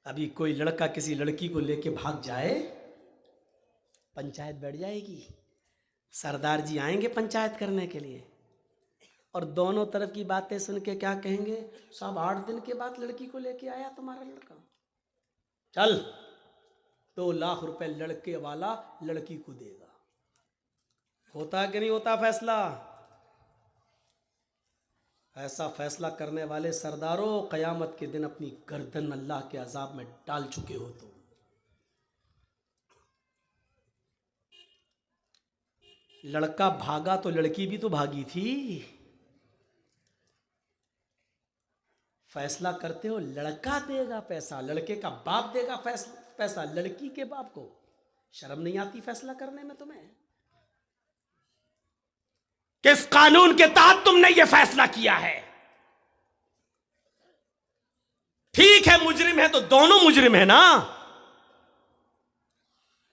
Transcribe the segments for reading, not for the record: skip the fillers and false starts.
अभी कोई लड़का किसी लड़की को लेके भाग जाए, पंचायत बैठ जाएगी, सरदार जी आएंगे पंचायत करने के लिए, और दोनों तरफ की बातें सुन के क्या कहेंगे, साहब 8 दिन के बाद लड़की को लेके आया तुम्हारा लड़का, चल 2 लाख रुपए लड़के वाला लड़की को देगा। होता कि नहीं होता फैसला? ऐसा फैसला करने वाले सरदारों, कयामत के दिन अपनी गर्दन अल्लाह के अजाब में डाल चुके हो तुम। लड़का भागा तो लड़की भी तो भागी थी। फैसला करते हो लड़का देगा पैसा, लड़के का बाप देगा पैसा लड़की के बाप को। शर्म नहीं आती फैसला करने में तुम्हें? किस कानून के तहत तुमने यह फैसला किया है? ठीक है मुजरिम है तो दोनों मुजरिम है ना।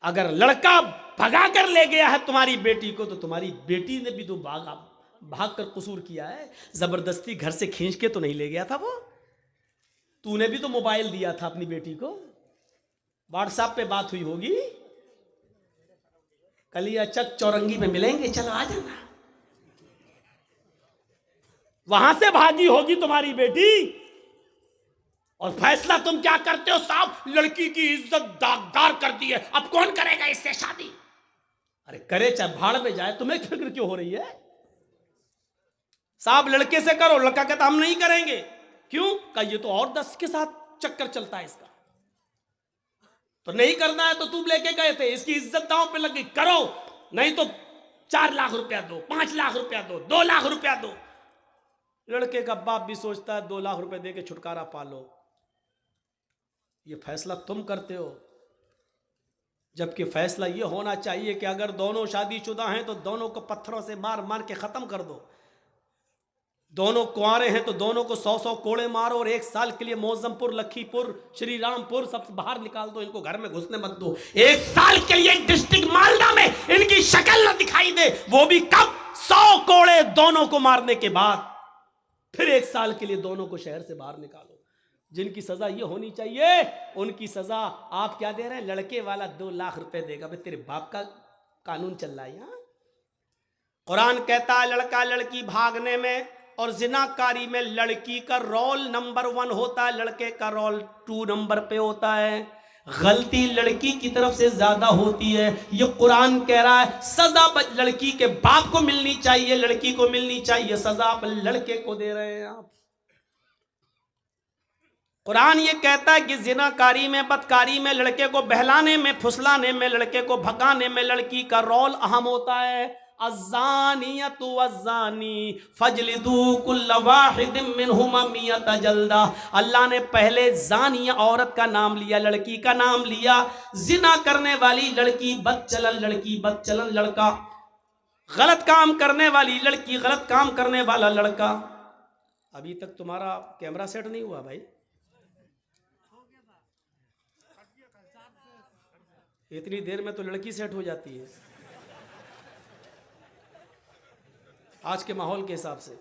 अगर लड़का भगा कर ले गया है तुम्हारी बेटी को, तो तुम्हारी बेटी ने भी तो भाग कर कसूर किया है। जबरदस्ती घर से खींच के तो नहीं ले गया था वो। तूने भी तो मोबाइल दिया था अपनी बेटी को, व्हाट्सएप पे बात हुई होगी, कलिया चक चौरंगी में मिलेंगे, चलो आ जाना। वहां से भागी होगी तुम्हारी बेटी, और फैसला तुम क्या करते हो, साहब लड़की की इज्जत दागदार कर दी है, अब कौन करेगा इससे शादी। अरे करे चाहे भाड़ में जाए, तुम्हें फिक्र क्यों हो रही है? साहब लड़के से करो, लड़का कहता हम नहीं करेंगे। क्यों? का ये तो और 10 के साथ चक्कर चलता है इसका, तो नहीं करना है तो तुम लेके गए थे, इसकी इज्जत दांव पे लगी, करो, नहीं तो 4 लाख रुपया दो, 5 लाख रुपया दो, 2 लाख रुपया दो। लड़के का बाप भी सोचता है 2 लाख रुपए दे के छुटकारा पालो। ये फैसला तुम करते हो, जबकि फैसला ये होना चाहिए कि अगर दोनों शादीशुदा हैं तो दोनों को पत्थरों से मार मार के खत्म कर दो। दोनों कुंवारे हैं तो दोनों को 100-100 कोड़े मारो, और 1 साल के लिए मौजमपुर, लखीपुर, श्री रामपुर सब बाहर निकाल दो, इनको घर में घुसने मत दो। 1 साल के लिए डिस्ट्रिक्ट मालदा में इनकी शक्ल न दिखाई दे, वो भी कब? 100 कोड़े दोनों को मारने के बाद। फिर 1 साल के लिए दोनों को शहर से बाहर निकालो। जिनकी सजा ये होनी चाहिए, उनकी सजा आप क्या दे रहे हैं? लड़के वाला 2 लाख रुपए देगा। भाई तेरे बाप का कानून चल रहा है यहाँ। कुरान कहता है लड़का लड़की भागने में और जिनाकारी में लड़की का रोल नंबर 1 होता है, लड़के का रोल 2 नंबर पे होता है। गलती लड़की की तरफ से ज्यादा होती है। ये कुरान कह रहा है सजा लड़की के बाप को मिलनी चाहिए, लड़की को मिलनी चाहिए, सजा आप लड़के को दे रहे हैं आप। कुरान ये कहता है कि जिनाकारी में, बदकारी में, लड़के को बहलाने में, फुसलाने में, लड़के को भगाने में लड़की का रोल अहम होता है। अज़्ज़ानियतु वज़्ज़ानी फजलिदू कुल्ल वाहिदिम मिनहुमा मियता जल्दा। अल्लाह ने पहले ज़ानिया औरत का नाम लिया, लड़की का नाम लिया। जिना करने वाली लड़की बदचलन, लड़की बदचलन लड़का, गलत काम करने वाली लड़की, गलत काम करने वाला लड़का। अभी तक तुम्हारा कैमरा सेट नहीं हुआ भाई? इतनी देर में तो लड़की सेट हो जाती है आज के माहौल के हिसाब से।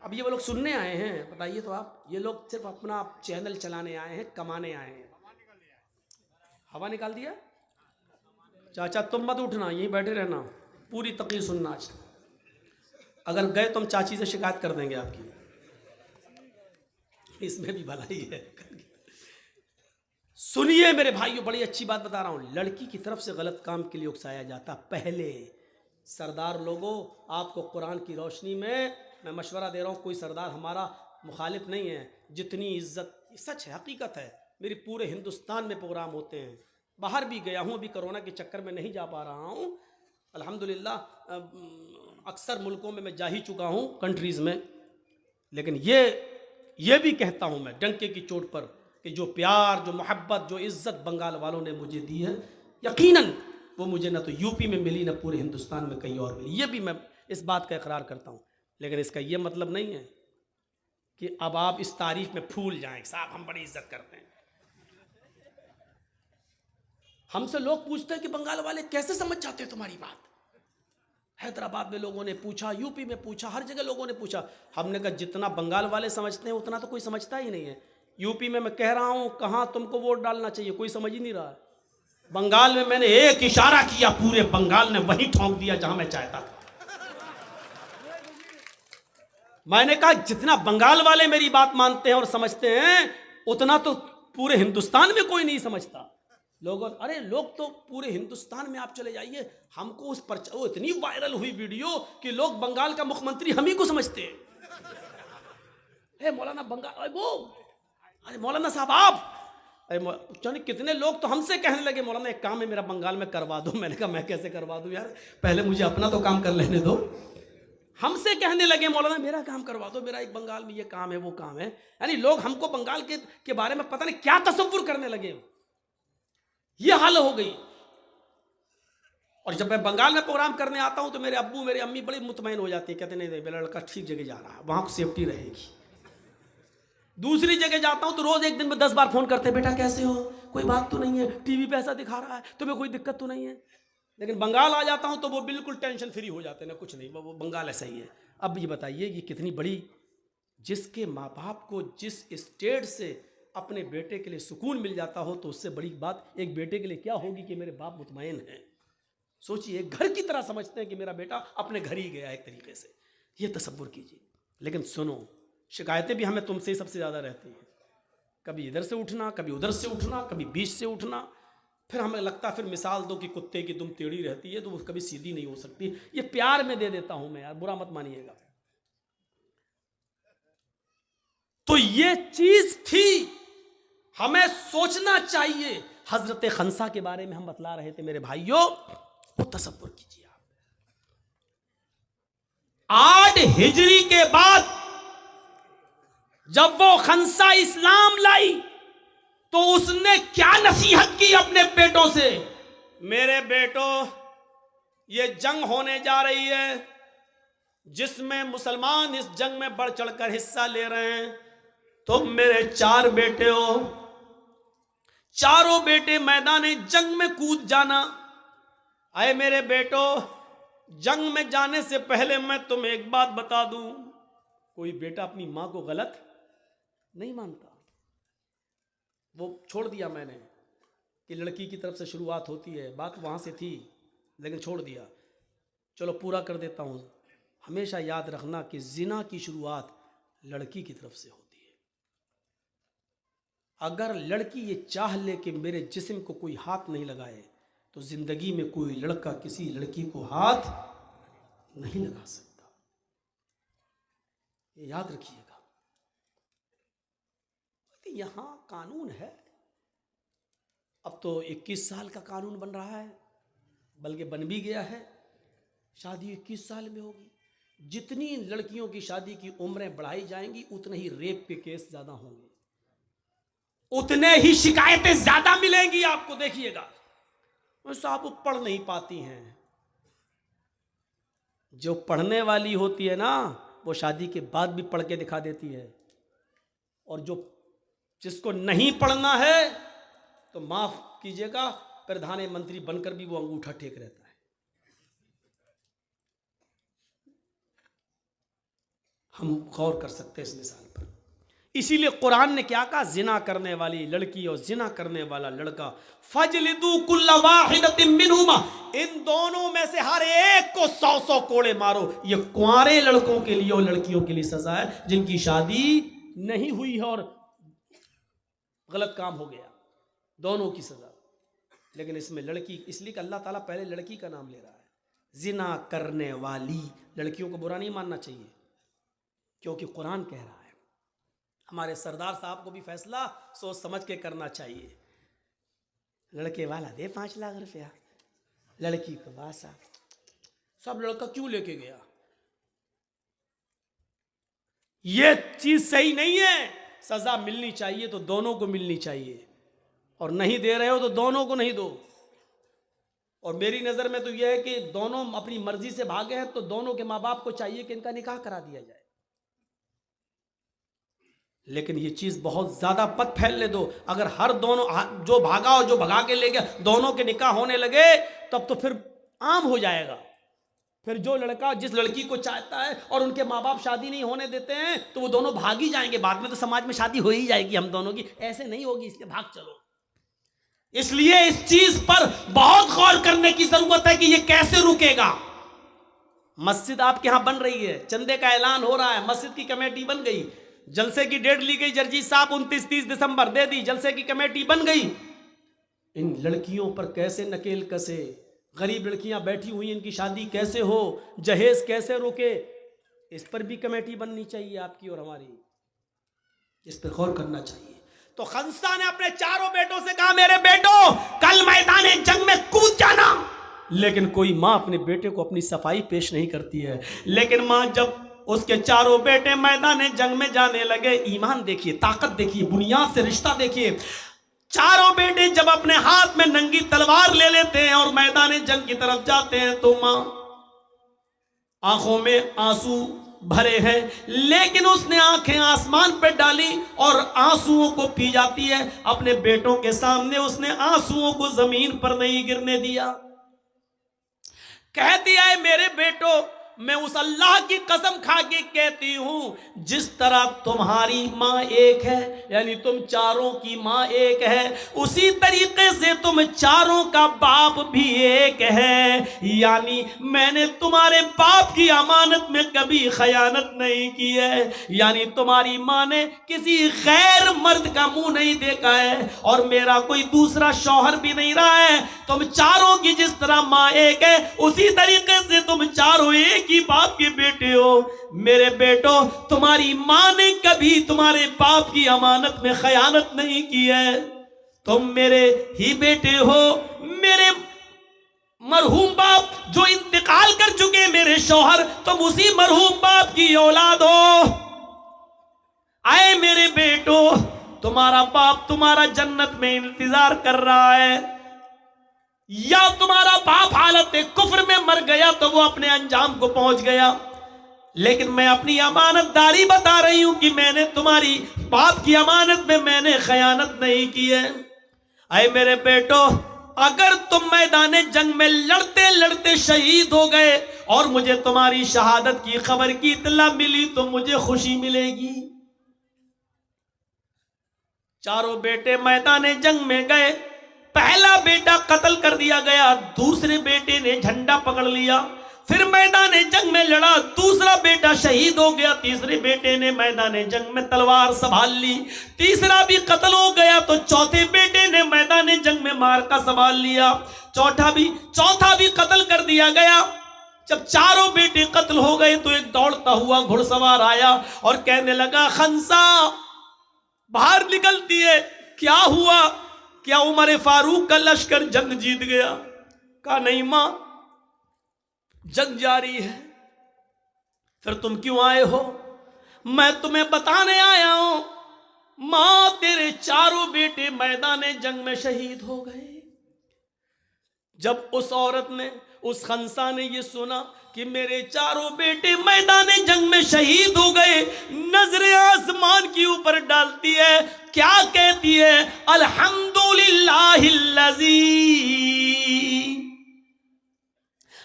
अब ये वो लोग सुनने आए हैं, बताइए तो आप, ये लोग सिर्फ अपना चैनल चलाने आए हैं, कमाने आए हैं। हवा निकाल दिया? चाचा तुम मत उठना, यहीं बैठे रहना, पूरी तकरीर सुनना आज। अगर गए तो हम चाची से शिकायत कर देंगे आपकी, इसमें भी भलाई है। सुनिए मेरे भाइयों, बड़ी अच्छी बात बता रहा हूं। लड़की की तरफ से गलत काम के लिए उकसाया जाता पहले। सरदार लोगों, आपको कुरान की रोशनी में मैं मशवरा दे रहा हूं, कोई सरदार हमारा मुखालिफ नहीं है। जितनी इज्जत, सच है, हकीकत है, मेरे पूरे हिंदुस्तान में प्रोग्राम होते हैं, बाहर भी गया हूं, अभी कोरोना के चक्कर में नहीं जा पा रहा हूं। अल्हम्दुलिल्लाह अक्सर मुल्कों में मैं जा ही चुका हूं, कंट्रीज़ में। लेकिन ये भी कहता हूं मैं डंके की चोट पर कि जो प्यार, जो मोहब्बत, जो इज़्ज़त बंगाल वालों ने मुझे दी है, यकीनन वो मुझे ना तो यूपी में मिली, ना पूरे हिंदुस्तान में कहीं और मिली। ये भी मैं इस बात का इकरार करता हूँ। लेकिन इसका ये मतलब नहीं है कि अब आप इस तारीफ में फूल जाएं, साहब हम बड़ी इज्जत करते हैं। हमसे लोग पूछते हैं कि बंगाल वाले कैसे समझ जाते हैं तुम्हारी बात। हैदराबाद में लोगों ने पूछा, यूपी में पूछा, हर जगह लोगों ने पूछा। हमने कहा जितना बंगाल वाले समझते हैं उतना तो कोई समझता ही नहीं है। यूपी में मैं कह रहा हूं कहां तुमको वोट डालना चाहिए, कोई समझ ही नहीं रहा। बंगाल में मैंने एक इशारा किया, पूरे बंगाल ने वही ठोंक दिया जहां मैं चाहता था। मैंने कहा जितना बंगाल वाले मेरी बात मानते हैं और समझते हैं उतना तो पूरे हिंदुस्तान में कोई नहीं समझता। लोगों, अरे लोग तो पूरे हिंदुस्तान में आप चले जाइए, हमको उस पर वो इतनी वायरल हुई वीडियो कि लोग बंगाल का मुख्यमंत्री हम ही को समझते हैं। मौलाना बंगाल वो, अरे मौलाना साहब आप, अरे कितने लोग तो हमसे कहने लगे मौलाना एक काम है मेरा बंगाल में करवा दो। मैंने कहा मैं कैसे करवा दूं यार, पहले मुझे अपना तो काम कर लेने दो। हमसे कहने लगे मौलाना मेरा काम करवा दो, मेरा एक बंगाल में ये काम है वो काम है। यानी लोग हमको बंगाल के बारे में पता नहीं क्या तसव्वुर करने लगे, ये हाल हो गई। और जब मैं बंगाल में प्रोग्राम करने आता हूं तो मेरे अब्बू मेरी अम्मी बड़ी मुतमईन हो जाती है, कहते नहीं मेरा लड़का ठीक जगह जा रहा है, वहां सेफ्टी रहेगी। दूसरी जगह जाता हूं तो रोज एक दिन में 10 बार फोन करते, बेटा कैसे हो, कोई बात तो नहीं है, टीवी पे ऐसा दिखा रहा है, तुम्हें कोई दिक्कत तो नहीं है। लेकिन बंगाल आ जाता हूं तो वो बिल्कुल टेंशन फ्री हो जाते हैं, ना कुछ नहीं, वो बंगाल ऐसा ही है। अब ये बताइए ये कितनी बड़ी, जिसके माँ बाप को जिस स्टेट से अपने बेटे के लिए सुकून मिल जाता हो तो उससे बड़ी बात एक बेटे के लिए क्या होगी कि मेरे बाप मुतमईन हैं। सोचिए, घर की तरह समझते हैं कि मेरा बेटा अपने घर ही गया एक तरीके से, ये तसव्वुर कीजिए। लेकिन सुनो, शिकायतें भी हमें तुमसे ही सबसे ज़्यादा रहती हैं, कभी इधर से उठना, कभी उधर से उठना, कभी बीच से उठना। फिर हमें लगता, फिर मिसाल दो कि कुत्ते की दुम टेढ़ी रहती है तो वो कभी सीधी नहीं हो सकती। ये प्यार में दे देता हूं मैं यार, बुरा मत मानिएगा। तो ये चीज थी, हमें सोचना चाहिए। हजरत खंसा के बारे में हम बतला रहे थे मेरे भाइयों, वो तसव्वुर कीजिए आप। 8 हिजरी के बाद जब वो खंसा इस्लाम लाई तो उसने क्या नसीहत की अपने बेटों से, मेरे बेटों ये जंग होने जा रही है जिसमें मुसलमान इस जंग में बढ़ चढ़कर हिस्सा ले रहे हैं। तो मेरे 4 बेटे हो, चारों बेटे मैदान जंग में कूद जाना। आए मेरे बेटो, जंग में जाने से पहले मैं तुम्हें एक बात बता दूं, कोई बेटा अपनी मां को गलत नहीं मानता। वो छोड़ दिया मैंने कि लड़की की तरफ से शुरुआत होती है, बात वहाँ से थी लेकिन छोड़ दिया। चलो पूरा कर देता हूँ। हमेशा याद रखना कि जिना की शुरुआत लड़की की तरफ से होती है। अगर लड़की ये चाह ले कि मेरे जिस्म को कोई हाथ नहीं लगाए तो जिंदगी में कोई लड़का किसी लड़की को हाथ नहीं लगा सकता, ये याद रखिएगा। यहां कानून है, अब तो 21 साल का कानून बन रहा है, बल्कि बन भी गया है, शादी 21 साल में होगी। जितनी लड़कियों की शादी की उम्रें बढ़ाई जाएंगी उतने ही रेप के केस ज्यादा होंगे, उतने ही शिकायतें ज्यादा मिलेंगी आपको। देखिएगा, साहब वो पढ़ नहीं पाती हैं, जो पढ़ने वाली होती है ना वो शादी के बाद भी पढ़ के दिखा देती है, और जो जिसको नहीं पढ़ना है तो माफ कीजिएगा प्रधानमंत्री बनकर भी वो अंगूठा टेक रहता है। हम गौर कर सकते हैं इस मिसाल पर। इसीलिए कुरान ने क्या कहा, जिना करने वाली लड़की और जिना करने वाला लड़का, फजलिदू कुल्ला वाहिदतिन मिनहुमा, इन दोनों में से हर एक को 100-100 कोड़े मारो। ये कुंवारे लड़कों के लिए और लड़कियों के लिए सजा है जिनकी शादी नहीं हुई है और गलत काम हो गया, दोनों की सजा। लेकिन इसमें लड़की, इसलिए कि अल्लाह ताला पहले लड़की का नाम ले रहा है। जिना करने वाली लड़कियों को बुरा नहीं मानना चाहिए, क्योंकि कुरान कह रहा है। हमारे सरदार साहब को भी फैसला सोच समझ के करना चाहिए। लड़के वाला दे 5 लाख रुपया, लड़की को बासा, सब लड़का क्यों लेके गया? ये चीज सही नहीं है। सजा मिलनी चाहिए तो दोनों को मिलनी चाहिए, और नहीं दे रहे हो तो दोनों को नहीं दो। और मेरी नजर में तो यह है कि दोनों अपनी मर्जी से भागे हैं तो दोनों के माँ बाप को चाहिए कि इनका निकाह करा दिया जाए। लेकिन ये चीज बहुत ज्यादा पत फैलने दो। अगर हर दोनों जो भागा और जो भगा के ले गया दोनों के निकाह होने लगे तब तो फिर आम हो जाएगा। फिर जो लड़का जिस लड़की को चाहता है और उनके माँ बाप शादी नहीं होने देते हैं तो वो दोनों भाग ही जाएंगे, बाद में तो समाज में शादी हो ही जाएगी हम दोनों की, ऐसे नहीं होगी, इसलिए भाग चलो। इसलिए इस चीज पर बहुत गौर करने की जरूरत है कि ये कैसे रुकेगा। मस्जिद आपके यहां बन रही है, चंदे का ऐलान हो रहा है, मस्जिद की कमेटी बन गई, जलसे की डेट ली गई, जर्जी साहब 29-30 दिसंबर दे दी, जलसे की कमेटी बन गई। इन लड़कियों पर कैसे नकेल कसे, गरीब लड़कियां बैठी हुई, इनकी शादी कैसे हो, जहेज कैसे रोके, इस पर भी कमेटी बननी चाहिए आपकी और हमारी, इस पर गौर करना चाहिए। तो खंसा ने अपने चारों बेटों से कहा, मेरे बेटो कल मैदान जंग में कूद जाना। लेकिन कोई मां अपने बेटे को अपनी सफाई पेश नहीं करती है। लेकिन मां जब उसके चारों बेटे मैदान जंग में जाने लगे, ईमान देखिए, ताकत देखिए, बुनियाद से रिश्ता देखिए, चारों बेटे जब अपने हाथ में नंगी तलवार ले लेते हैं और मैदान जंग की तरफ जाते हैं तो मां आंखों में आंसू भरे हैं, लेकिन उसने आंखें आसमान पर डाली और आंसुओं को पी जाती है। अपने बेटों के सामने उसने आंसुओं को जमीन पर नहीं गिरने दिया। कहती है, मेरे बेटो मैं उस अल्लाह की कसम खा के कहती हूं, जिस तरह तुम्हारी मां एक है, यानी तुम चारों की मां एक है, उसी तरीके से तुम चारों का बाप भी एक है। यानी मैंने तुम्हारे बाप की अमानत में कभी खयानत नहीं की है। यानी तुम्हारी मां ने किसी गैर मर्द का मुंह नहीं देखा है और मेरा कोई दूसरा शौहर भी नहीं रहा है। तुम चारों की जिस तरह मां एक है, उसी तरीके से तुम चारों एक ही बाप के बेटे हो। मेरे बेटो, तुम्हारी मां ने कभी तुम्हारे बाप की अमानत में खयानत नहीं की है। तुम मेरे ही बेटे हो। मेरे मरहूम बाप जो इंतकाल कर चुके, मेरे शौहर, तुम उसी मरहूम बाप की औलाद हो। आए मेरे बेटो, तुम्हारा बाप तुम्हारा जन्नत में इंतजार कर रहा है, या तुम्हारा बाप हालत कुफ्र में मर गया तो वो अपने अंजाम को पहुंच गया। लेकिन मैं अपनी अमानतदारी बता रही हूं कि मैंने तुम्हारी बाप की अमानत में मैंने खयानत नहीं की है। अरे मेरे बेटो, अगर तुम मैदान जंग में लड़ते लड़ते शहीद हो गए और मुझे तुम्हारी शहादत की खबर की इत्तला मिली तो मुझे खुशी मिलेगी। चारों बेटे मैदान जंग में गए। पहला बेटा कत्ल कर दिया गया, दूसरे बेटे ने झंडा पकड़ लिया, फिर मैदान जंग में लड़ा, दूसरा बेटा शहीद हो गया, तीसरे बेटे ने मैदान जंग में तलवार संभाल ली, तीसरा भी कत्ल हो गया तो चौथे बेटे ने मैदान जंग में मार का संभाल लिया, चौथा भी कत्ल कर दिया गया। जब चारों बेटे कत्ल हो गए तो एक दौड़ता हुआ घुड़सवार आया और कहने लगा, खंसा बाहर निकलती है, क्या हुआ? क्या उमर फारूक का लश्कर जंग जीत गया? कहा नहीं मां, जंग जारी है। फिर तुम क्यों आए हो? मैं तुम्हें बताने आया हूं, मां तेरे चारों बेटे मैदान जंग में शहीद हो गए। जब उस औरत ने, उस खंसा ने ये सुना कि मेरे चारों बेटे मैदान जंग में शहीद हो गए, नजरें आसमान के ऊपर डालती है, क्या कहती है?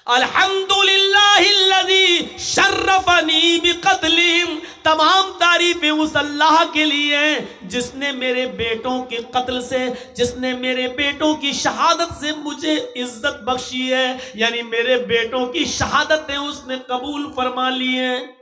अल्हम्दुलिल्लाहिल्लज़ी शर्रफनी बिक़त्लिहिम। तमाम तारीफें उस अल्लाह के लिए हैं जिसने मेरे बेटों के कत्ल से, जिसने मेरे बेटों की शहादत से मुझे इज्जत बख्शी है। यानी मेरे बेटों की शहादतें उसने कबूल फरमा ली हैं।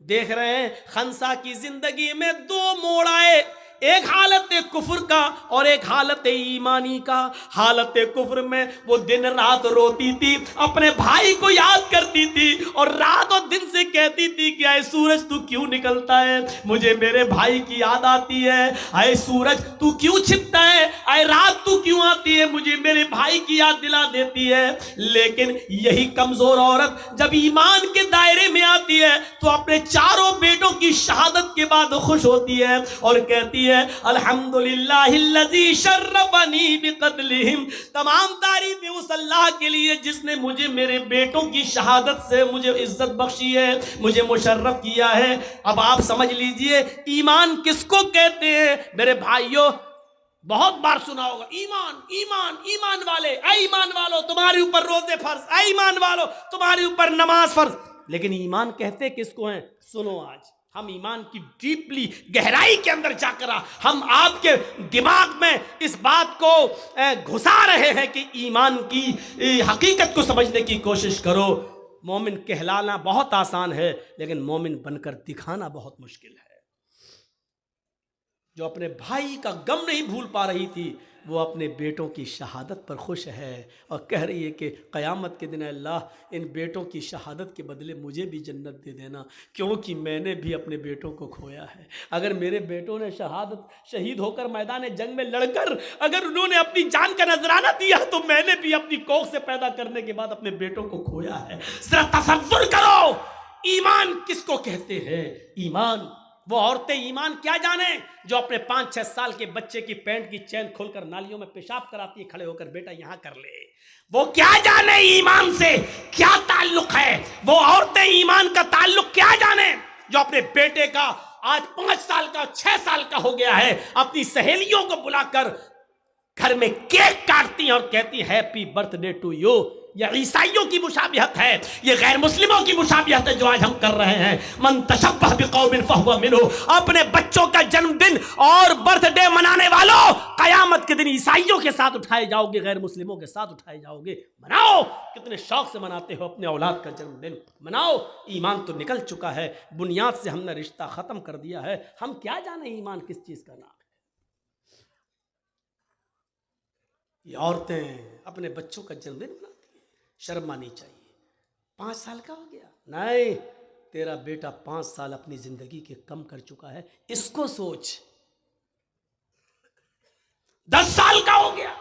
देख रहे हैं खंसा की जिंदगी में दो मोड़ आए, एक हालत कुफ्र का और एक हालत ईमानी का। हालत कुफ्र में वो दिन रात रोती थी, अपने भाई को याद करती थी और रात और दिन से कहती थी कि आए सूरज तू क्यों निकलता है, मुझे मेरे भाई की याद आती है। आए सूरज तू क्यों छिपता है, आए रात तू क्यों आती है, मुझे मेरे भाई की याद दिला देती है। लेकिन यही कमजोर औरत जब ईमान के दायरे में आती है तो अपने चारों बेटों की शहादत के बाद खुश होती है और कहती है अल्हम्दुलिल्लाहिल्लज़ी शर्रफनी बिक़त्लिहिम। तमाम तारीफें उस अल्लाह के लिए जिसने मुझे मेरे बेटों की शहादत से मुझे इज्जत बख्शी है, मुझे मुशर्रफ किया है। अब आप समझ लीजिए ईमान किसको कहते हैं मेरे भाइयों। बहुत बार सुना होगा, ईमान ईमान ईमान वाले, ऐ ईमान वालो तुम्हारे ऊपर रोजे फर्ज, ऐ ईमान वालो तुम्हारे ऊपर नमाज फर्ज। लेकिन ईमान कहते किसको हैं? सुनो, आज हम ईमान की डीपली गहराई के अंदर जाकर हम आपके दिमाग में इस बात को घुसा रहे हैं कि ईमान की हकीकत को समझने की कोशिश करो। मोमिन कहलाना बहुत आसान है, लेकिन मोमिन बनकर दिखाना बहुत मुश्किल है। जो अपने भाई का गम नहीं भूल पा रही थी, वो अपने बेटों की शहादत पर खुश है और कह रही है कि क़यामत के दिन अल्लाह इन बेटों की शहादत के बदले मुझे भी जन्नत दे देना, क्योंकि मैंने भी अपने बेटों को खोया है। अगर मेरे बेटों ने शहीद होकर मैदान जंग में लड़कर अगर उन्होंने अपनी जान का नजराना दिया, तो मैंने भी अपनी कोख से पैदा करने के बाद अपने बेटों को खोया है। जरा तसव्वुर करो, ईमान किसको कहते हैं? ईमान वो औरतें ईमान क्या जाने जो अपने 5-6 साल के बच्चे की पैंट की चैन खोलकर नालियों में पेशाब कराती है, खड़े होकर बेटा यहां कर ले। वो क्या जाने ईमान से क्या ताल्लुक है? वो औरतें ईमान का ताल्लुक क्या जाने जो अपने बेटे का आज 5 साल का 6 साल का हो गया है, अपनी सहेलियों को बुलाकर घर में केक काटती हैं और कहती हैप्पी बर्थडे टू यू। यह ईसाइयों की मुशाबिहत है, ये गैर मुस्लिमों की मुशाबिहत है जो आज हम कर रहे हैं। मन तशब्बह बिकौमिन फहुवा मिन्हु। अपने बच्चों का जन्मदिन और बर्थडे मनाने वालों, कयामत के दिन ईसाइयों के साथ उठाए जाओगे, गैर मुस्लिमों के साथ उठाए जाओगे। मनाओ, कितने शौक से मनाते हो अपने औलाद का जन्मदिन, मनाओ। ईमान तो निकल चुका है, बुनियाद से हमने रिश्ता खत्म कर दिया है। हम क्या जाने ईमान किस चीज का नाम है। ये औरतें अपने बच्चों का जन्मदिन मनाती हैं, शर्म आनी चाहिए। 5 साल का हो गया, नहीं, तेरा बेटा 5 साल अपनी जिंदगी के कम कर चुका है, इसको सोच। 10 साल का हो गया,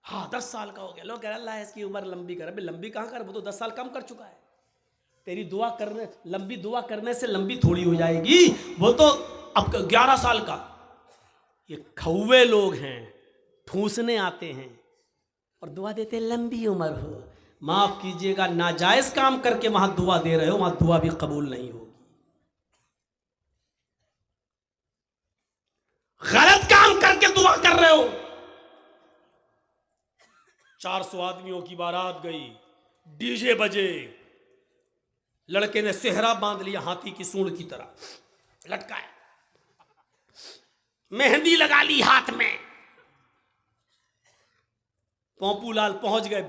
हाँ 10 साल का हो गया, लोग कह रहे अल्लाह इसकी उम्र लंबी कर। अबे लंबी कहां कर, वो तो 10 साल कम कर चुका है। तेरी दुआ करने, लंबी दुआ करने से लंबी थोड़ी हो जाएगी, वो तो अब 11 साल का। ये खौवे लोग हैं, ठूसने आते हैं और दुआ देते लंबी उम्र हो। माफ कीजिएगा, नाजायज काम करके वहां दुआ दे रहे हो, वहां दुआ भी कबूल नहीं होगी। गलत काम करके दुआ कर रहे हो। 400 आदमियों की बारात गई, डीजे बजे, लड़के ने सेहरा बांध लिया हाथी की सूंड की तरह लटकाया, मेहंदी लगा ली हाथ में। पोंपूलाल पहुंच गए,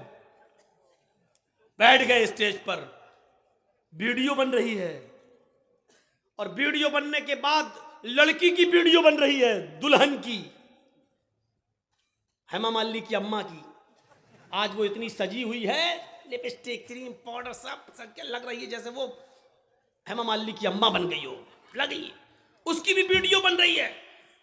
बैठ गए स्टेज पर, वीडियो बन रही है और वीडियो बनने के बाद लड़की की वीडियो बन रही है, दुल्हन की, हेमा मालिनी की अम्मा की। आज वो इतनी सजी हुई है, लिपस्टिक, क्रीम, पाउडर सब लग रही है जैसे वो हेमा मालिनी की अम्मा बन गई हो, लगी। उसकी भी वीडियो बन रही है।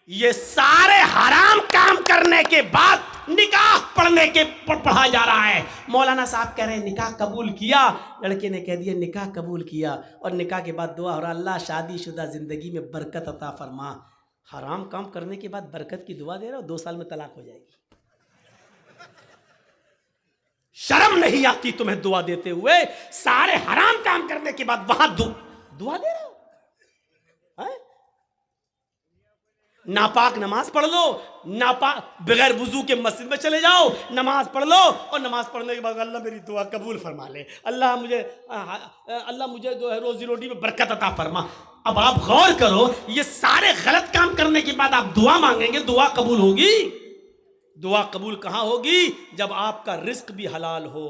ये सारे हराम काम करने के बाद निकाह पढ़ने के पढ़ा जा रहा है। मौलाना साहब कह रहे हैं निकाह कबूल किया, लड़के ने कह दिया निकाह कबूल किया, और निकाह के बाद दुआ हो रहा अल्लाह शादीशुदा जिंदगी में बरकत अता फरमा। हराम काम करने के बाद बरकत की दुआ दे रहे हो, 2 साल में तलाक हो जाएगी। शर्म नहीं आती तुम्हें दुआ देते हुए? सारे हराम काम करने के बाद वहां दुआ दे रहे हो। नापाक नमाज पढ़ लो, नापाक बगैर वुजू के मस्जिद में चले जाओ, नमाज पढ़ लो, और नमाज पढ़ने के बाद अल्लाह मेरी दुआ कबूल फरमा ले, अल्लाह मुझे जो है रोजी रोटी में बरकत अता फरमा। अब आप गौर करो, ये सारे गलत काम करने के बाद आप दुआ मांगेंगे, दुआ कबूल होगी? दुआ कबूल कहां होगी? जब आपका रिस्क भी हलाल हो।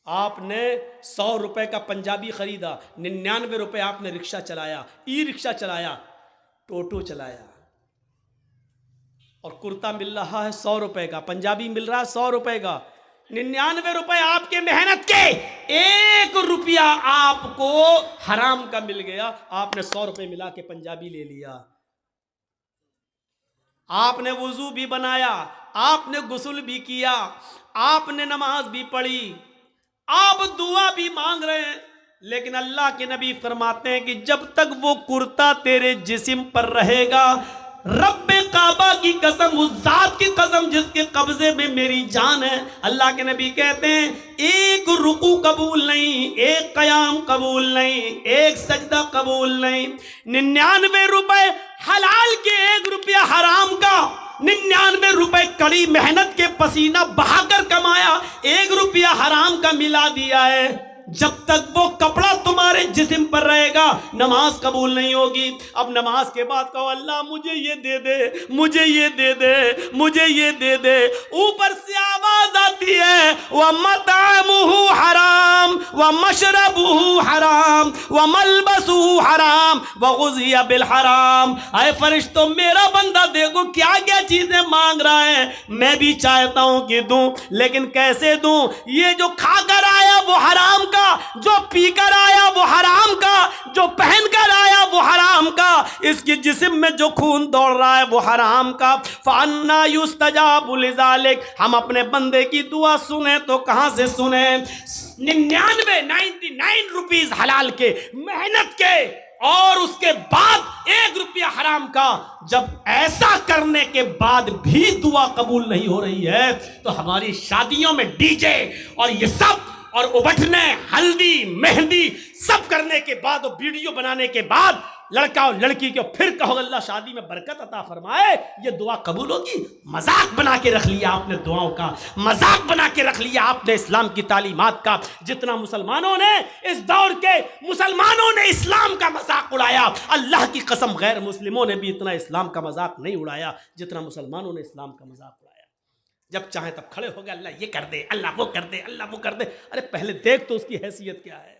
आपने 100 रुपए का पंजाबी खरीदा, 99 रुपए आपने रिक्शा चलाया, ई रिक्शा चलाया, टोटो चलाया, और कुर्ता मिल रहा है 100 रुपए का, पंजाबी मिल रहा है 100 रुपए का, 99 रुपए आपके मेहनत के, 1 रुपया आपको हराम का मिल गया। आपने 100 रुपए मिला के पंजाबी ले लिया, आपने वुजू भी बनाया, आपने गुस्ल भी किया, आपने नमाज भी पढ़ी, आप दुआ भी मांग रहे हैं, लेकिन अल्लाह के नबी फरमाते हैं कि जब तक वो कुर्ता तेरे जिस्म पर रहेगा, रब्बे काबा की कसम, उस जात की कसम जिसके कब्जे में मेरी जान है, अल्लाह के नबी कहते हैं 1 रुकू कबूल नहीं, 1 कयाम कबूल नहीं, 1 सजदा कबूल नहीं। 99 रुपए हलाल के, 1 रुपया हराम कड़ी मेहनत के पसीना बहाकर कमाया, 1 रुपया हराम का मिला दिया है, जब तक वो कपड़ा तुम्हारे जिस्म पर रहेगा नमाज कबूल नहीं होगी। अब नमाज के बाद कहो अल्लाह मुझे ये दे दे, मुझे ये दे दे, मुझे ये दे दे, ऊपर से आवाज आती है व मतअमुहु हराम व मशरबुहु हराम व मलबसुहु हराम व गुज़िया बिल हराम। आए फरिश्तों, मेरा बंदा देखो क्या क्या चीजें मांग रहा है, मैं भी चाहता हूं कि दूं, लेकिन कैसे दूं? ये जो खाकर आया वो हराम का, जो पीकर आया वो हराम का, जो पहनकर आया वो हराम का, इसके जिस्म में जो खून दौड़ रहा है वो हराम का। फअन्ना युस्तजाबु लिज़ालिक, हम अपने बंदे की दुआ सुने तो कहां से सुने? 99 रुपीस हलाल के, मेहनत के, और उसके बाद 1 रुपया हराम का। जब ऐसा करने के बाद भी दुआ कबूल नहीं हो रही है तो हमारी शादियों में डीजे और ये सब और उबटने, हल्दी, मेहंदी सब करने के बाद और वीडियो बनाने के बाद लड़का और लड़की को फिर कहो अल्लाह शादी में बरकत अता फरमाए, ये दुआ कबूल होगी? मजाक बना के रख लिया आपने दुआओं का, मजाक बना के रख लिया आपने इस्लाम की तालीमात का। जितना मुसलमानों ने इस दौर के मुसलमानों ने इस्लाम का मजाक उड़ाया, अल्लाह की कसम गैर मुस्लिमों ने भी इतना इस्लाम का मजाक नहीं उड़ाया जितना मुसलमानों ने इस्लाम का मजाक उड़ाया। जब चाहे तब खड़े हो गए, अल्लाह ये कर दे, अल्लाह वो कर दे, अल्लाह वो कर दे। अरे पहले देख तो उसकी हैसियत क्या है,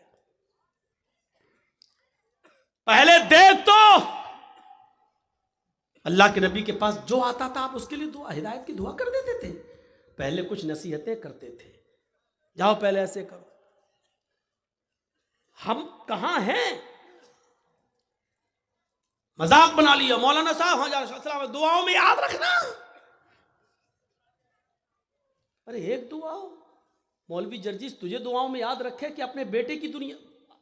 पहले देख तो। अल्लाह के नबी के पास जो आता था आप उसके लिए दुआ, हिदायत की दुआ कर देते थे, पहले कुछ नसीहतें करते थे, जाओ पहले ऐसे करो। हम कहां हैं? मजाक बना लिया। मौलाना साहब दुआओं में याद रखना। अरे एक दुआ मौलवी जर्जिस तुझे दुआओं में याद रखे कि अपने बेटे की दुनिया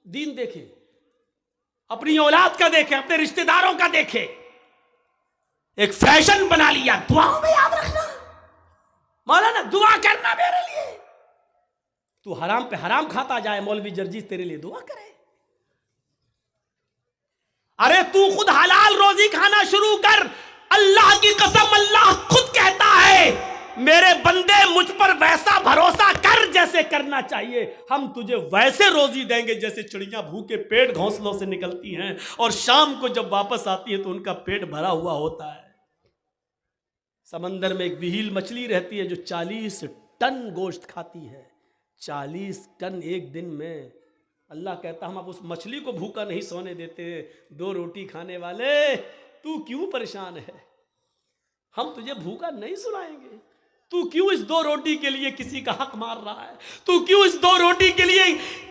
दीन देखे, अपनी औलाद का देखे, अपने रिश्तेदारों का देखे, एक फैशन बना लिया दुआओं में याद रखना। मौलाना दुआ करना मेरे लिए, तू हराम पे हराम खाता जाए, मौलवी जर्जिस तेरे लिए दुआ करे। अरे तू खुद हलाल रोजी खाना शुरू कर। अल्लाह की कसम, अल्लाह खुद कहता है मेरे बंदे मुझ पर वैसा भरोसा कर जैसे करना चाहिए, हम तुझे वैसे रोजी देंगे जैसे चिड़िया भूखे पेट घोंसलों से निकलती हैं और शाम को जब वापस आती है तो उनका पेट भरा हुआ होता है। समंदर में एक विहील मछली रहती है जो 40 टन गोश्त खाती है, 40 टन एक दिन में। अल्लाह कहता हम अब उस मछली को भूखा नहीं सोने देते, 2 रोटी खाने वाले तू क्यों परेशान है, हम तुझे भूखा नहीं सुनाएंगे। तू क्यों इस 2 रोटी के लिए किसी का हक मार रहा है, तू क्यों इस 2 रोटी के लिए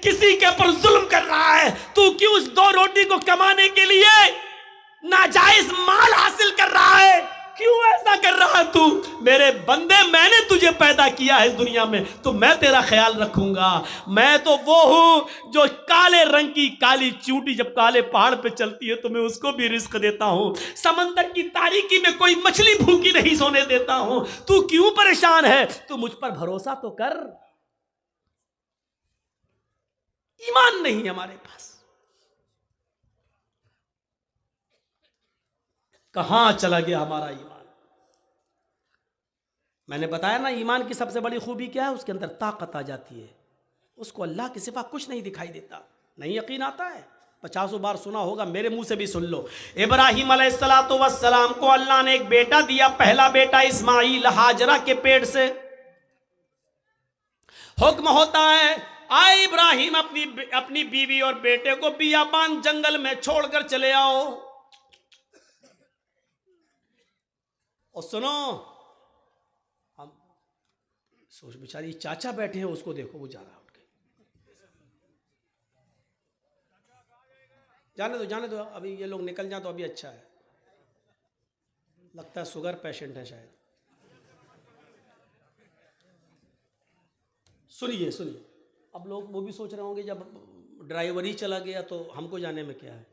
किसी के ऊपर जुल्म कर रहा है, तू क्यों इस 2 रोटी को कमाने के लिए नाजायज माल हासिल कर रहा है, क्यों ऐसा कर रहा है तू? मेरे बंदे, मैंने तुझे पैदा किया है इस दुनिया में तो मैं तेरा ख्याल रखूंगा। मैं तो वो हूं जो काले रंग की काली चींटी जब काले पहाड़ पे चलती है तो मैं उसको भी रिस्क देता हूं। समंदर की तारीकी में कोई मछली भूखी नहीं सोने देता हूं। तू क्यों परेशान है? तू मुझ पर भरोसा तो कर। ईमान नहीं हमारे पास, कहां चला गया हमारा ईमान? मैंने बताया ना, ईमान की सबसे बड़ी खूबी क्या है? उसके अंदर ताकत आ जाती है, उसको अल्लाह के सिवा कुछ नहीं दिखाई देता। नहीं यकीन आता है? 50 बार सुना होगा, मेरे मुंह से भी सुन लो। इब्राहिम अलैहिस्सलातु वस्सलाम को अल्लाह ने एक बेटा दिया, पहला बेटा इस्माइल, हाजरा के पेट से। हुक्म होता है आए इब्राहिम अपनी बीवी और बेटे को बियाबान जंगल में छोड़कर चले आओ। और सुनो, हम सोच बेचारी चाचा बैठे हैं, उसको देखो वो जा रहा है उठ के। जाने दो अभी ये लोग निकल जाए तो अभी अच्छा है। लगता है शुगर पेशेंट है शायद। सुनिए, अब लोग वो भी सोच रहे होंगे जब ड्राइवर ही चला गया तो हमको जाने में क्या है।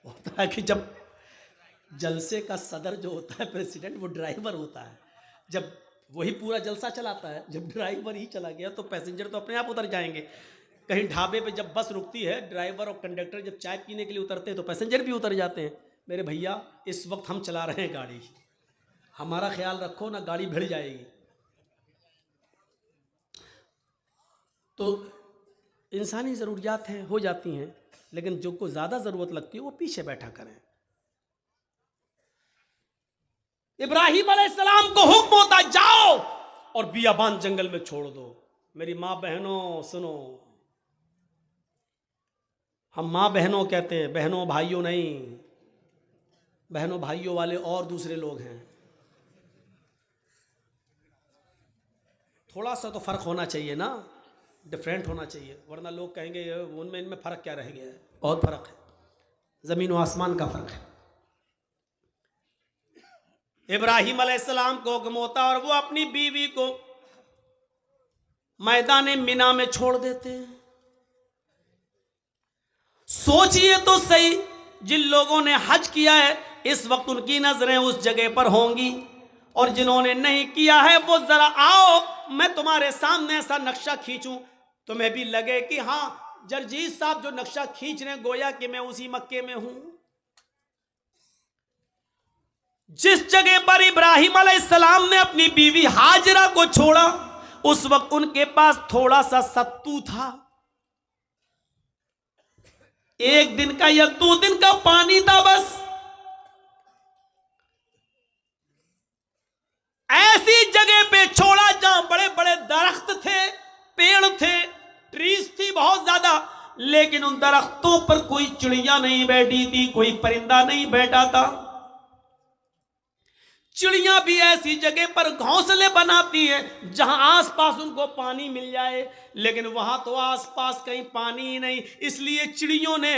होता है कि जब जलसे का सदर जो होता है प्रेसिडेंट, वो ड्राइवर होता है। जब वही पूरा जलसा चलाता है, जब ड्राइवर ही चला गया तो पैसेंजर तो अपने आप उतर जाएंगे। कहीं ढाबे पे जब बस रुकती है, ड्राइवर और कंडक्टर जब चाय पीने के लिए उतरते हैं तो पैसेंजर भी उतर जाते हैं। मेरे भैया, इस वक्त हम चला रहे हैं गाड़ी, हमारा ख्याल रखो ना, गाड़ी भिड़ जाएगी। तो इंसानी ज़रूरियात हैं, हो जाती हैं, लेकिन जो को ज़्यादा ज़रूरत लगती है वो पीछे बैठा करें। इब्राहिम अलैहिस्सलाम को हुक्म होता जाओ और बियाबान जंगल में छोड़ दो। मेरी माँ बहनों सुनो, हम माँ बहनों कहते हैं, बहनों भाइयों नहीं। बहनों भाइयों वाले और दूसरे लोग हैं। थोड़ा सा तो फ़र्क होना चाहिए ना, डिफरेंट होना चाहिए, वरना लोग कहेंगे उनमें इनमें फ़र्क क्या रह गया है। बहुत फ़र्क है, ज़मीन व आसमान का फ़र्क है। इब्राहिम अलैहिस्सलाम को हुक्म होता और वो अपनी बीवी को मैदान मिना में छोड़ देते हैं। सोचिए तो सही, जिन लोगों ने हज किया है इस वक्त उनकी नजरें उस जगह पर होंगी, और जिन्होंने नहीं किया है वो जरा आओ, मैं तुम्हारे सामने ऐसा नक्शा खींचूं, तुम्हें भी लगे कि हाँ जरजीत साहब जो नक्शा खींच रहे हैं गोया कि मैं उसी मक्के में हूं। जिस जगह पर इब्राहिम अलैहिस्सलाम ने अपनी बीवी हाजरा को छोड़ा, उस वक्त उनके पास थोड़ा सा सत्तू था, एक दिन का या 2 दिन का पानी था बस। ऐसी जगह पे छोड़ा जहां बड़े बड़े दरख्त थे, पेड़ थे, ट्रीज थी बहुत ज्यादा, लेकिन उन दरख्तों पर कोई चिड़िया नहीं बैठी थी, कोई परिंदा नहीं बैठा था। चिड़िया भी ऐसी जगह पर घोंसले बनाती है जहां आसपास उनको पानी मिल जाए, लेकिन वहां तो आसपास कहीं पानी ही नहीं। इसलिए चिड़ियों ने